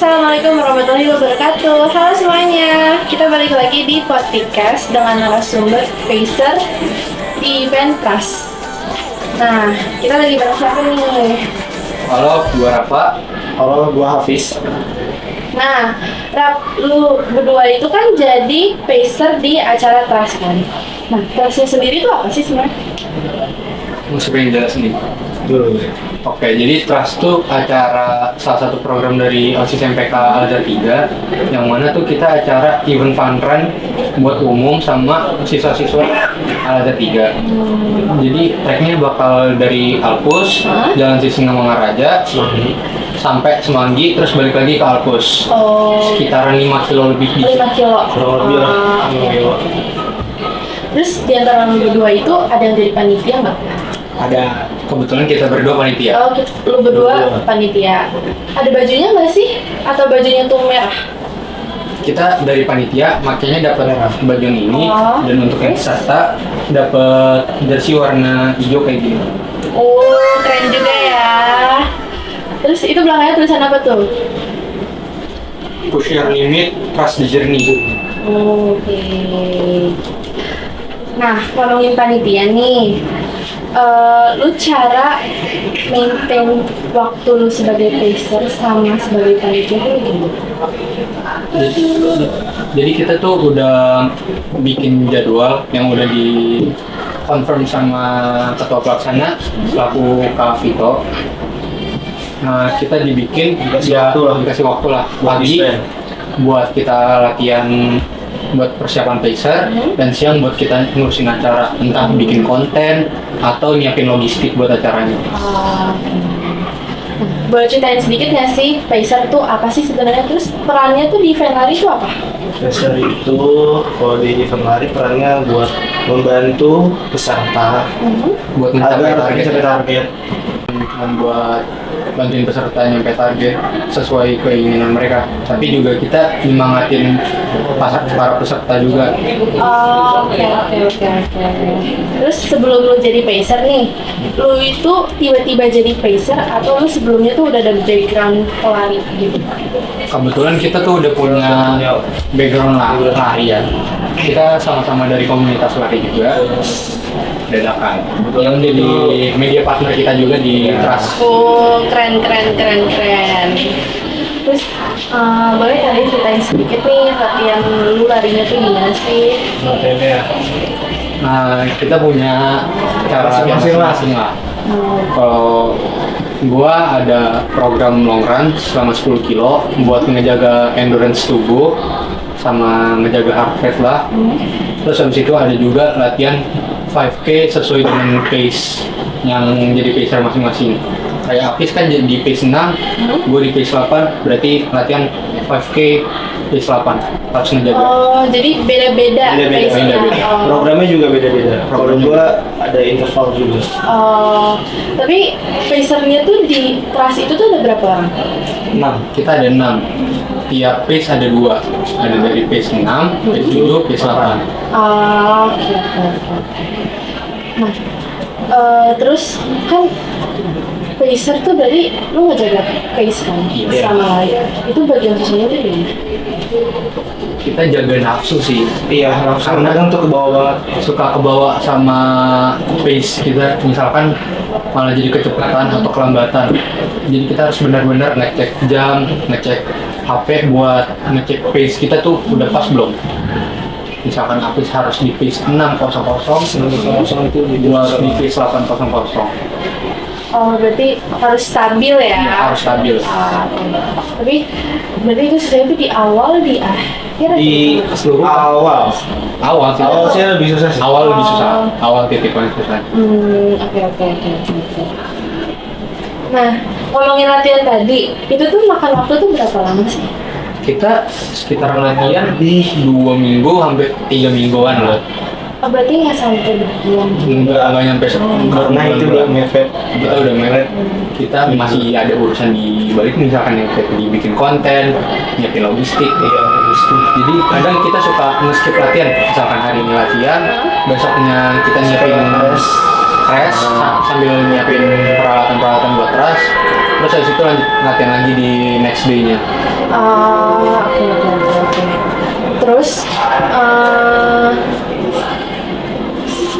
Assalamualaikum warahmatullahi wabarakatuh. Halo semuanya, kita balik lagi di podcast dengan narasumber Pacer di event Pras. Nah, kita lagi bareng siapa nih? Halo, gua Rafa. Halo, gua Hafiz. Nah, Rap, lu berdua itu kan jadi Pacer di acara Pras kan? Nah, Prasnya sendiri itu apa sih sebenarnya? Siapa yang jelasin nih? Dulu. Oke, jadi Trust tuh acara salah satu program dari OSIS MPK Al-Azhar 3 yang mana tuh kita acara event fun run buat umum sama siswa-siswa Al-Azhar 3. Jadi tracknya bakal dari Alpus, Jalan Sisingamangaraja, sampai Semanggi, terus balik lagi ke Alpus. Sekitaran 5 kilo lebih di 5 kilo. Kurang lebih lah. Oke. Terus di antara lu berdua itu ada yang jadi panitia nggak? Ada. Kebetulan kita berdua panitia. Oh, lu berdua panitia. Ada bajunya nggak sih? Atau bajunya tuh merah? Kita dari panitia makanya dapat baju ini dan untuk yang peserta dapat jersey warna hijau kayak gini. Oh, keren juga ya. Terus itu belakangnya tulisan apa tuh? Push your limit, trust the journey. Oke. Nah, ngomongin panitia nih, lu cara maintain waktu lu sebagai pacer sama sebagai panitia tuh gimana? Jadi kita tuh udah bikin jadwal yang udah di confirm sama ketua pelaksana selaku Kak Vito. Nah, kita dikasih waktu lah pagi buat kita latihan buat persiapan pacer dan siang buat kita ngurusin acara, entah bikin konten atau nyiapin logistik buat acaranya. Boleh ceritain sedikit nggak sih pacer tuh apa sih sebenarnya? Terus perannya tuh di event lari itu apa? Pacer itu kalau di event lari perannya buat membantu peserta Buat mencapai agar mencapai target. Bukan buat bantuin peserta nyampe target sesuai keinginan mereka, tapi juga kita nyemangatin para peserta juga. Oke. Terus sebelum lu jadi pacer nih, lu itu tiba-tiba jadi pacer atau lu sebelumnya tuh udah ada background pelari gitu? Kebetulan kita tuh udah punya background lari ya. Kita sama-sama dari komunitas lari juga. Dadakan. Yang jadi media partner kita juga di Trust. Oh, keren. Terus boleh kalian ceritain sedikit nih latihan lu larinya tuh gimana sih? Latihannya Nah, kita punya cara masing-masing lah. Kalau gua ada program long run selama 10 kilo buat ngejaga endurance tubuh sama ngejaga heart rate lah. Terus habis itu ada juga latihan 5K sesuai dengan pace yang jadi pacer masing-masing. Kayak Apis kan di pace 6, gue di pace 8, berarti latihan 5K pace 8 harus ngejaga. Oh, jadi beda-beda pace-nya. Oh. Programnya juga beda-beda. Program gua ada interval juga. Oh, tapi pacernya tuh di kelas itu tuh ada berapa orang? 6. Kita ada 6. Tiap pace ada 2. Ada dari pace 6, pace 7, pace 8. Oke. Nah, terus kan pacer tuh berarti lu ngejaga pace kan sama lari. Itu bagian susahnya tuh gimana? Kita jaga nafsu sih. Iya, karena kan tuh ke bawah banget. Suka kebawa sama pace kita, misalkan malah jadi kecepatan atau kelambatan. Jadi kita harus benar-benar ngecek jam, ngecek HP buat ngecek pace kita tuh udah pas belum. Misalkan Apis harus di pace 6.00, itu buat di pace 8.00. Oh, berarti harus stabil ya? Ya, harus stabil. Tapi berarti itu susahnya tuh di awal, di akhir? di Seluruh awal sih. awal sih lebih susah sih. Awal lebih susah. Awal titik paling susah. Oke. Nah, ngomongin latihan tadi, itu tuh makan waktu tuh berapa lama sih? Kita sekitar latihan di 2 minggu hampir 3 mingguan lah. Oh, berarti nggak sampai berbulan? Nggak nyampe Karena itu udah mepet. Kita udah mepet. Kita masih ada urusan di balik, misalkan yang kayak dibikin konten, nyiapin logistik. Jadi kadang kita suka nge-skip latihan. Misalkan hari ini latihan, besoknya kita nyiapin crash sambil nyiapin peralatan buat crash. terus habis itu lanjut latihan lagi di next day-nya. Oke. Terus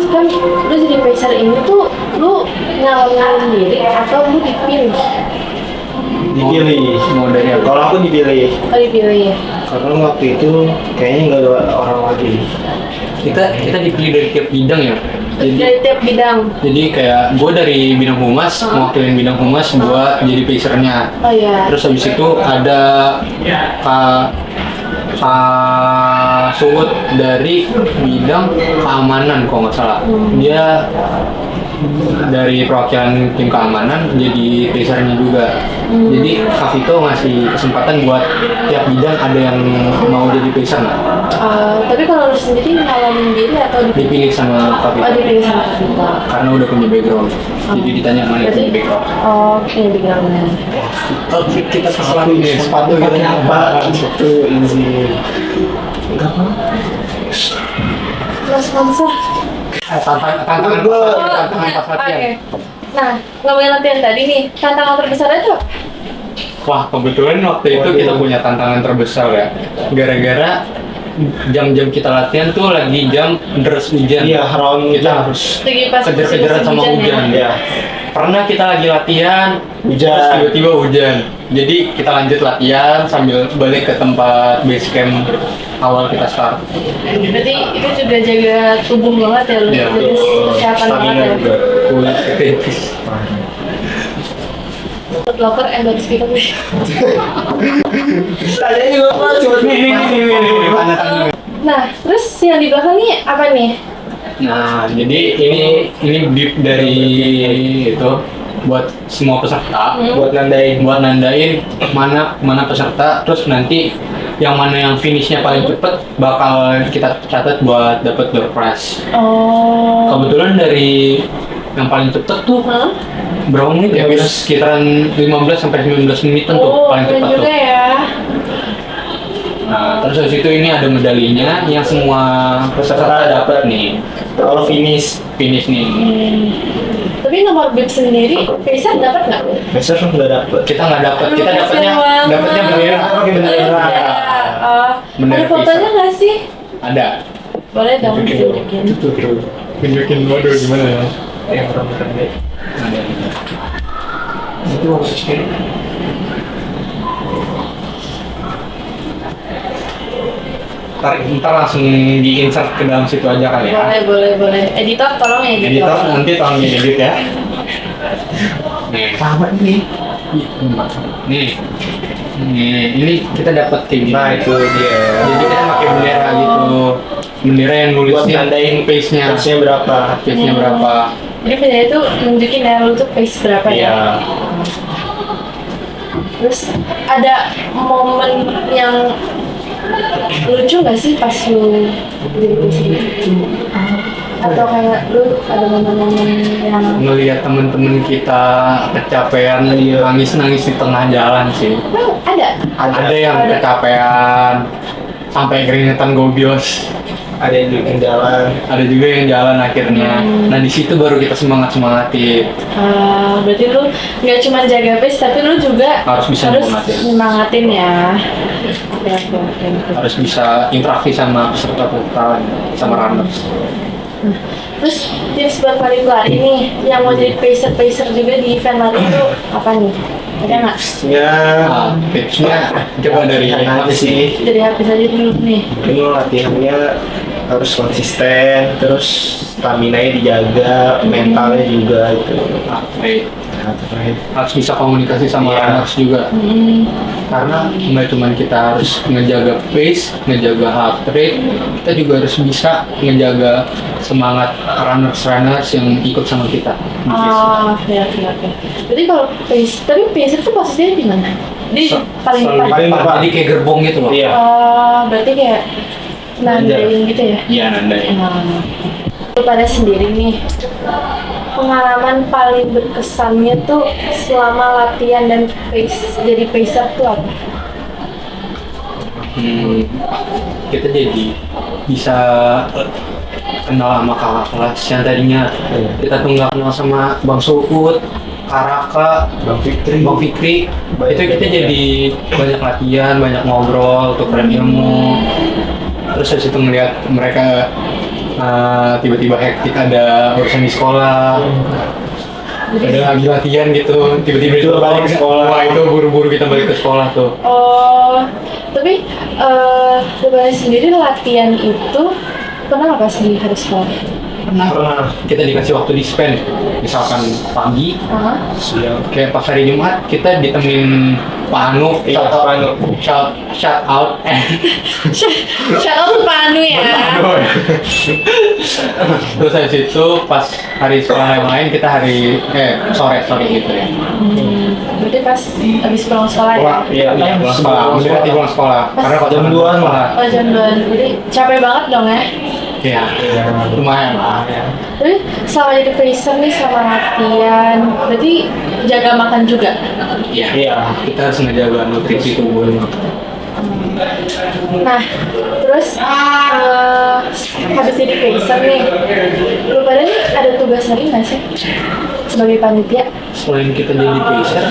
kan lu jadi pacer ini tuh lu nyalonin diri atau lu dipilih? Dipilih. Mau dari apa? Kalau aku dipilih, Oh, dipilih. karena waktu itu kayaknya nggak ada orang lagi. Kita dipilih dari tiap bidang ya. Dari tiap bidang. Jadi kayak gue dari bidang humas, mewakilin bidang humas buat jadi pacernya. Oh iya. Terus habis itu ada Pak Suud dari bidang keamanan kalau nggak salah. Dia dari perwakilan tim keamanan jadi pacernya juga. Jadi Kak Vito ngasih kesempatan buat tiap bidang ada yang mau jadi pacer nggak? Tapi kalau lu sendiri nyalonin diri atau Dipilih sama Kak Vito. Oh, dipilih sama Kak Vito. Karena udah punya background. Jadi ditanya mana yang punya background. Oh, punya backgroundnya. Kita sesuatu nih, sepatu gitu apa? Itu izin. Enggak apa? Mas sponsor. Tantangan pas latihan. Oke. Nah, ngomongin latihan tadi nih, tantangan terbesarnya tuh apa? Wah, kebetulan waktu itu kita punya tantangan terbesar ya. Gara-gara jam-jam kita latihan tuh lagi jam deras hujan. Iya, rawan Kita harus Lagi pas kejar-kejaran sama musim hujan. ya. Pernah kita lagi latihan, Hujan. terus tiba-tiba hujan. Jadi kita lanjut latihan sambil balik ke tempat base camp awal kita start. Berarti itu juga jaga tubuh banget ya lu. Iya. Jadi kesehatan banget Stamina ya. juga. Kulit tipis. Foot Locker endorse kita nih. Tanya juga apa? Cuma nih. Nah, terus yang di belakang nih apa nih? Nah, jadi ini deep dari itu buat semua peserta, Buat nandain. mana peserta, terus nanti yang mana yang finishnya paling cepet bakal kita catat buat dapat door prize. Oh. Kebetulan dari yang paling cepet tuh berapa menit ya? Sekitaran 15 sampai 19 menitan tuh paling keren cepet juga tuh. ya. Nah, terus habis itu ini ada medalinya yang semua peserta dapat nih. Kalau finish, Finish nih. Tapi nomor bib sendiri, Pacer dapat nggak? besok nggak dapet. Kita nggak dapat, Aduh, kita kasihan banget. dapatnya bendera. Pakai bendera. Bendera Ada fotonya nggak sih? Ada. Boleh dong Tunjukin. tunjukin. Tunjukin waduh gimana ya? Yang pernah makan deh. Ada. Itu harus kiri. Ntar langsung di-insert ke dalam situ aja kali ya. Boleh. Editor tolong ya Editor nanti tolong diedit ya. Nih. Sama ini. Nih, ini kita dapat kayak gini. Nah itu dia. Jadi kita pakai bendera gitu. Bendera yang Buat nulisnya nandain pace-nya. Pace-nya berapa? Pace-nya berapa? Jadi bendera itu nunjukin ya lu tuh pace berapa ya. Iya. Terus ada momen yang lucu nggak sih pas lu jadi pacer itu? Atau kayak lu ada momen-momen yang Ngelihat temen-temen kita kecapean, nangis-nangis di tengah jalan sih. ada? Ada yang kecapean sampai keringetan gobios. Ada yang bikin jalan. Ada juga yang jalan akhirnya. Nah di situ baru kita semangatin. Berarti lu nggak cuma jaga pace tapi lu juga Harus bisa nyemangatin ya. Oke. Harus bisa interaksi sama peserta-peserta, sama runners. Terus tips buat pelari nih yang mau jadi pacer juga di event lari itu apa nih? Ada nggak? Ya, Nah, tipsnya coba dari latihan aja sih. Dari habis aja dulu nih. Mungkin lo latihannya harus konsisten, terus stamina-nya dijaga, mentalnya juga gitu. Harus bisa komunikasi sama Iya. runners juga. Karena nggak cuma kita harus ngejaga pace, ngejaga heart rate, kita juga harus bisa ngejaga semangat runners yang ikut sama kita. Ya. Jadi kalau pace, tapi pacer itu posisinya di mana? Di paling depan. paling depan. Jadi kayak gerbong gitu loh. Iya. Berarti kayak nandain gitu ya? Iya, nandain. Lu pada sendiri nih, pengalaman paling berkesannya tuh selama latihan dan jadi pacer tuh apa? Kita jadi bisa kenal sama kakak kelas yang tadinya kita tuh nggak kenal sama Bang Suud, Karaka, Bang Fikri, itu kita jadi banyak latihan, banyak ngobrol, tukeran ilmu. Terus habis itu ngeliat mereka tiba-tiba hektik ada urusan di sekolah. Ada lagi latihan gitu, tiba-tiba itu balik ke sekolah. Wah, itu buru-buru kita balik ke sekolah tuh. Oh, tapi Lebaran sendiri latihan itu pernah nggak pas di hari sekolah? Pernah. Kita dikasih waktu di spend, misalkan pagi, Siang. kayak pas hari Jumat kita ditemenin Pak Anu, Iya, Pak Anu. shout out, Shout out Pak Anu ya. terus habis itu pas hari sekolah yang lain kita sore gitu ya. Berarti pas habis pulang sekolah ya? Iya, Pulang sekolah, mendekati pulang sekolah, karena kalau Jam 2-an sekolah, Oh jam 2. Jadi capek banget dong ya? ya lumayan lah. Tapi selama jadi pacer nih sama latihan, berarti jaga makan juga? Iya. Kita harus ngejaga nutrisi tubuh. Nah, terus habis jadi pacer nih, lu pada nih ada tugas lagi nggak sih? Sebagai panitia? Selain kita jadi pacer,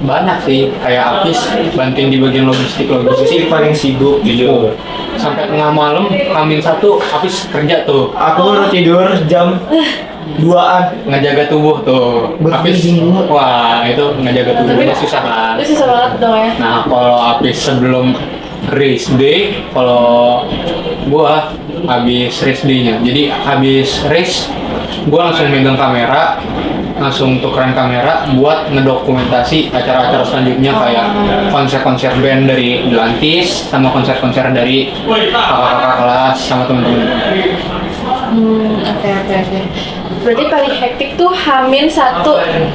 banyak sih. Kayak Apis bantuin di bagian logistik Sih paling sibuk gitu. sampai tengah malam, H-1 Apis kerja tuh, Aku baru tidur jam 2-an. ngejaga tubuh tuh. Apis, wah itu ngejaga tubuhnya susah kan. Itu susah banget dong ya? Nah kalau Apis sebelum race day, kalau gua habis race day-nya, jadi habis race gua langsung megang kamera, langsung tukeran kamera buat ngedokumentasi acara-acara selanjutnya kayak konser-konser band dari Delantis sama konser-konser dari kakak-kakak kelas sama temen-temen. Oke. Berarti paling hektik tuh H-1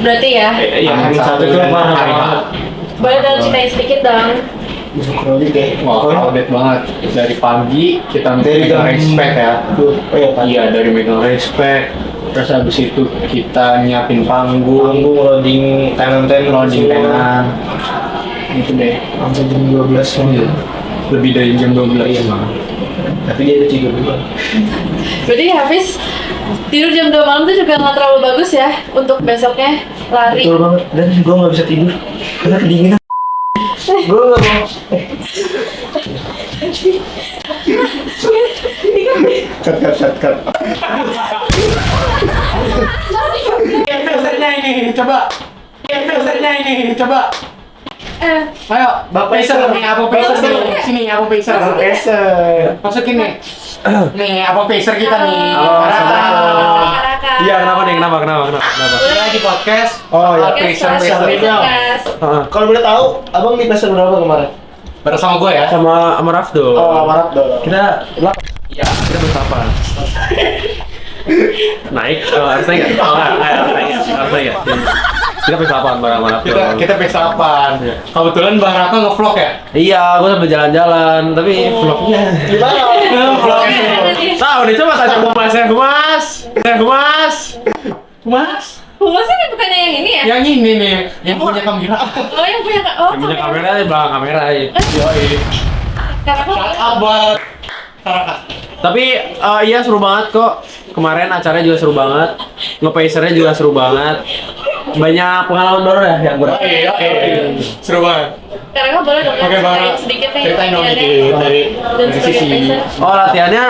berarti ya? Iya, hari satu tuh hari parah. Boleh dong ceritain sedikit dong. Kronik ya. Wah, crowded banget. Dari pagi kita Dari megang jam- respect ya. Oh iya, pagi. Iya, dari megang respect. Terus habis itu kita nyiapin panggung, Panggung loading tenan loading tenan. Itu deh. Sampai jam 12 Iya. Lebih dari jam 12. Iya, tapi dia udah tidur dulu. Berarti habis tidur jam 2 malam tuh juga nggak terlalu bagus ya untuk besoknya lari. Betul banget. Dan gue nggak bisa tidur karena kedinginan. Gue nggak mau. Cut. Pesernya ini, coba. Pesernya ini, coba. Ayo, Bapak Peser nih, Abang Peser nih. Sini, Abang Peser. Peser. Masukin nih. Nih, Abang Peser kita nih. Halo, Raka. Iya, kenapa nih? Kenapa? Kita lagi podcast. Oh ya. Oke, Peser. podcast. Kalau boleh tahu, abang di peser berapa kemarin? Bersama gue ya. Sama Rafdo. Oh, Maret dong. Kita kita bersapan. Naik, harus naik nggak? Harus naik ya. Kita bersapan bareng Rafdo. Kita pesapan. Kebetulan Bang Raka nge-vlog ya? Iya, gue sambil jalan-jalan, tapi vlognya. Gimana? Vlognya. Tahu nih, coba tanya Humas. Humasnya kan bukannya yang ini ya? Yang ini nih, yang punya kamera. Oh yang punya Yang punya kamera di belakang kamera ya. Yoi. Karena Shout out buat Raka. Tapi iya seru banget kok. Kemarin acaranya juga seru banget. Nge-pacernya juga seru banget. Banyak pengalaman baru ya yang gue. Iya. Seru banget. Karena boleh dong Oke, Bang. ceritain sedikit nih Ceritain dong latihannya. dikit dari Dan sebagai sisi. pacer. Oh, latihannya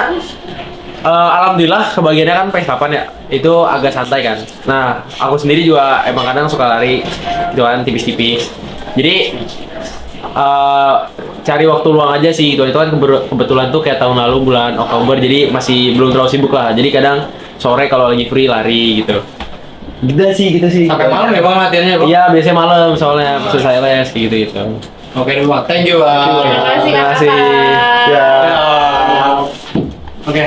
alhamdulillah kebagiannya kan PS8 ya. Itu agak santai kan. Nah, aku sendiri juga emang kadang suka lari jalan tipis-tipis. Jadi cari waktu luang aja sih. Itu kan kebetulan tuh kayak tahun lalu bulan Oktober, jadi masih belum terlalu sibuk lah. Jadi kadang sore kalau lagi free lari gitu. Gitu sih. Sampai malam ya Bang latihannya Bang? Iya, biasanya malam soalnya selesai les gitu. Oke deh Bang, thank you Bang. Terima kasih Terima kasih. Kakak. Ya. Oke.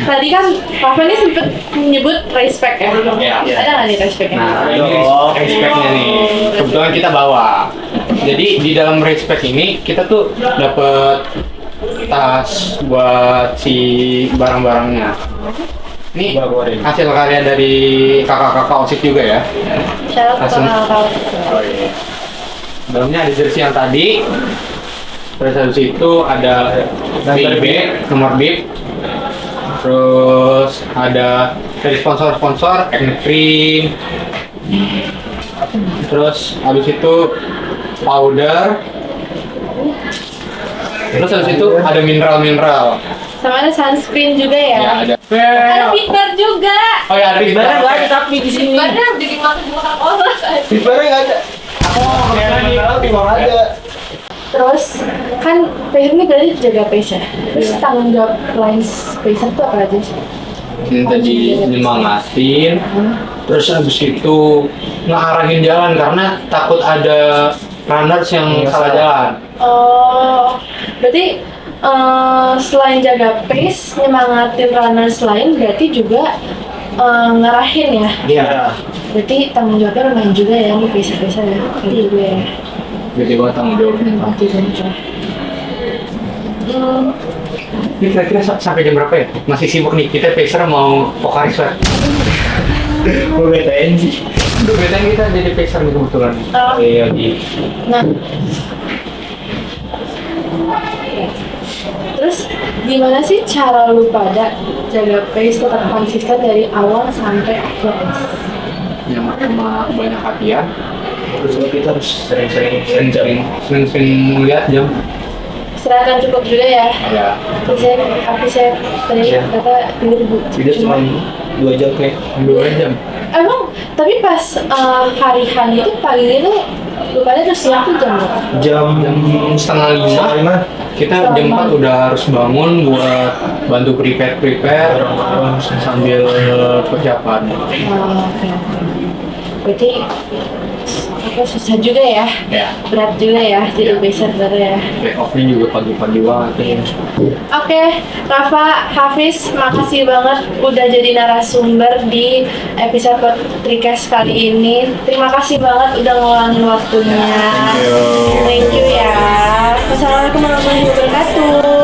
Tadi kan Papa nih sempet menyebut respect ya? Iya. Ada nggak nih respectnya? Nah, ini respectnya nih. Kebetulan kita bawa. Jadi di dalam respect ini kita tuh dapet tas buat si barang-barangnya. Ini hasil karya dari kakak-kakak OSIS juga ya. Shout out Langsung. ke kakak. Dalamnya ada jersey yang tadi. Terus habis itu ada bib, nomor bib. Terus ada dari sponsor-sponsor, Acne Cream, Terus habis itu powder. Terus habis itu ada mineral. Sama ada sunscreen juga ya. Ya ada. Ada fiber juga. Oh ya ada Bener nggak ada tapi di sini. Fibernya udah dimakan orang. Fibernya nggak ada. Oh, fiber ada. Terus kan Pacer ini berarti jaga Pacer. Terus tanggung jawab lain Pacer itu apa aja sih? Ini tadi nyemangatin. Terus habis itu ngarahin jalan karena takut ada runners yang salah jalan. Oh, berarti selain jaga pace, nyemangatin runners lain, berarti juga ngarahin ya. Iya. Berarti tanggung jawabnya lumayan juga ya, lu pacer-pacer ya. Kayak juga ya. Jadi gua tanggung jawabnya. Oke, gitu. Ini kira-kira sampai jam berapa ya? Masih sibuk nih, kita pacer mau Pokaris lah. Gue betain sih. Udah bedain kita jadi pacer nih kebetulan. Oh. Iya di. Nah, terus gimana sih cara lu pada jaga pace tetap konsisten dari awal sampai akhir? Yang pertama banyak latihan, Terus kita harus sering-sering sering lihat jam. Istirahat cukup juga ya. Ya. Saya tadi Iya. kata tidur Tidak cuma 2 jam kayak. 2 jam. Emang tapi pas hari itu pagi itu lu pada terus siap tuh jam berapa? Jam Setengah lima. Kita jam 4 udah harus bangun buat bantu prepare sambil persiapan. Oke. Berarti apa susah juga ya? Ya. Berat juga ya jadi pacer ya. Take off-nya juga pagi-pagi banget. Oke, Rafa, Hafiz, makasih banget udah jadi narasumber di episode Trikes kali ini. Terima kasih banget udah ngeluangin waktunya. Thank you ya. Wassalamualaikum warahmatullahi wabarakatuh.